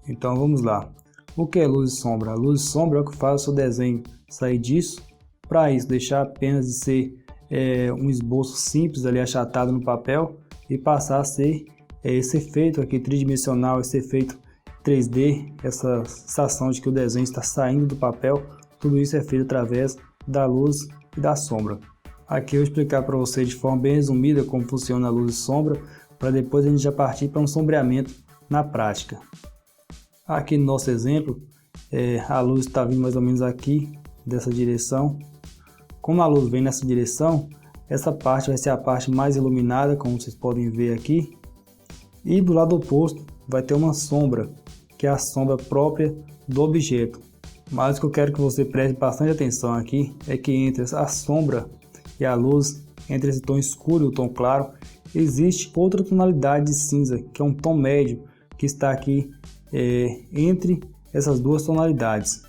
Então vamos lá. O que é luz e sombra? A luz e sombra é o que faz o seu desenho sair disso para isso, deixar apenas de ser um esboço simples ali achatado no papel e passar a ser esse efeito aqui tridimensional, esse efeito 3D, essa sensação de que o desenho está saindo do papel. Tudo isso é feito através da luz e da sombra. Aqui eu vou explicar para você de forma bem resumida como funciona a luz e sombra, para depois a gente já partir para um sombreamento na prática. Aqui no nosso exemplo, a luz está vindo mais ou menos aqui, dessa direção. Como a luz vem nessa direção, essa parte vai ser a parte mais iluminada, como vocês podem ver aqui. E do lado oposto vai ter uma sombra, que é a sombra própria do objeto. Mas o que eu quero que você preste bastante atenção aqui é que entre a sombra e a luz, entre esse tom escuro e o tom claro, existe outra tonalidade de cinza, que é um tom médio, que está aqui entre essas duas tonalidades.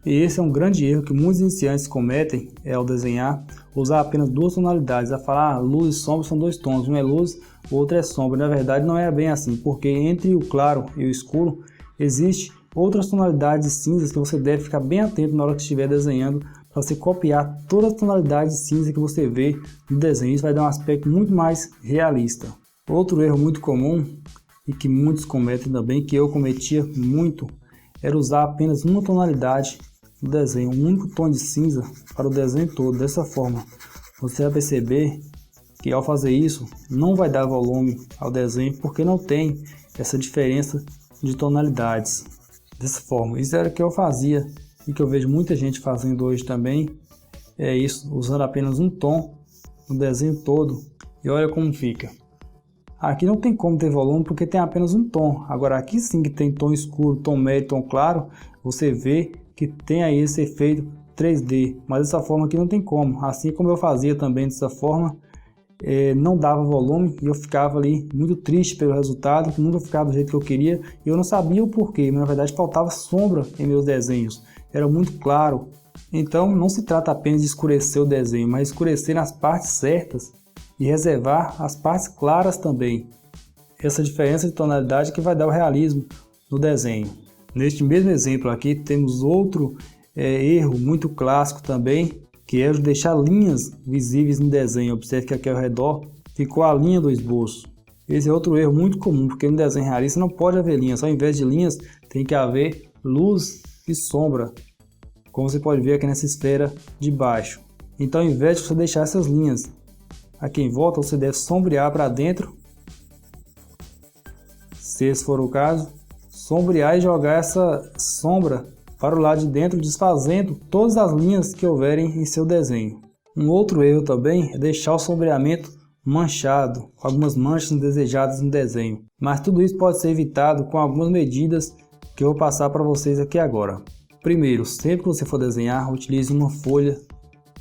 E esse é um grande erro que muitos iniciantes cometem ao desenhar, usar apenas duas tonalidades, a falar luz e sombra são dois tons, um é luz, o outro é sombra. Na verdade não é bem assim, porque entre o claro e o escuro existe outras tonalidades de cinzas que você deve ficar bem atento na hora que estiver desenhando, para você copiar todas as tonalidades de cinza que você vê no desenho. Isso vai dar um aspecto muito mais realista. Outro erro muito comum e que muitos cometem também, que eu cometia muito, era usar apenas uma tonalidade no desenho, um único tom de cinza para o desenho todo. Dessa forma, você vai perceber que ao fazer isso não vai dar volume ao desenho, porque não tem essa diferença de tonalidades. Dessa forma, isso era o que eu fazia e que eu vejo muita gente fazendo hoje também, é isso, usando apenas um tom no desenho todo, e olha como fica. Aqui não tem como ter volume porque tem apenas um tom. Agora aqui sim que tem tom escuro, tom médio, tom claro, você vê que tem aí esse efeito 3D, mas dessa forma aqui não tem como. Assim como eu fazia também dessa forma, não dava volume e eu ficava ali muito triste pelo resultado, que nunca ficava do jeito que eu queria, e eu não sabia o porquê, mas na verdade faltava sombra em meus desenhos, era muito claro. Então não se trata apenas de escurecer o desenho, mas escurecer nas partes certas e reservar as partes claras também. Essa diferença de tonalidade que vai dar o realismo no desenho. Neste mesmo exemplo aqui temos outro erro muito clássico também, que é deixar linhas visíveis no desenho. Observe que aqui ao redor ficou a linha do esboço. Esse é outro erro muito comum, porque no desenho realista não pode haver linhas, ao invés de linhas tem que haver luz e sombra, como você pode ver aqui nessa esfera de baixo. Então, ao invés de você deixar essas linhas aqui em volta, você deve sombrear para dentro, se esse for o caso, sombrear e jogar essa sombra para o lado de dentro, desfazendo todas as linhas que houverem em seu desenho. Um outro erro também é deixar o sombreamento manchado, com algumas manchas indesejadas no desenho. Mas tudo isso pode ser evitado com algumas medidas que eu vou passar para vocês aqui agora. Primeiro, sempre que você for desenhar, utilize uma folha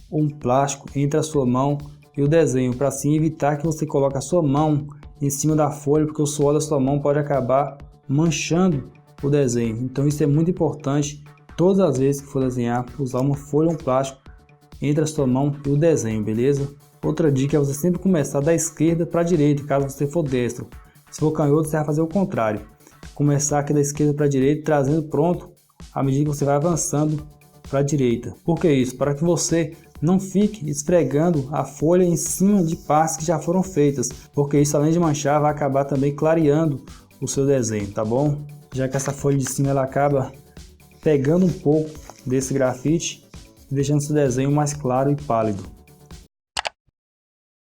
ou um plástico entre a sua mão e o desenho, para assim evitar que você coloque a sua mão em cima da folha, porque o suor da sua mão pode acabar manchando o desenho. Então isso é muito importante, todas as vezes que for desenhar, usar uma folha ou um plástico entre a sua mão e o desenho, beleza? Outra dica é você sempre começar da esquerda para a direita, caso você for destro. Se for canhoto, você vai fazer o contrário. Começar aqui da esquerda para a direita, trazendo pronto à medida que você vai avançando para a direita. Por que isso? Para que você não fique esfregando a folha em cima de partes que já foram feitas, porque isso, além de manchar, vai acabar também clareando o seu desenho, tá bom? Já que essa folha de cima ela acaba pegando um pouco desse grafite e deixando seu desenho mais claro e pálido.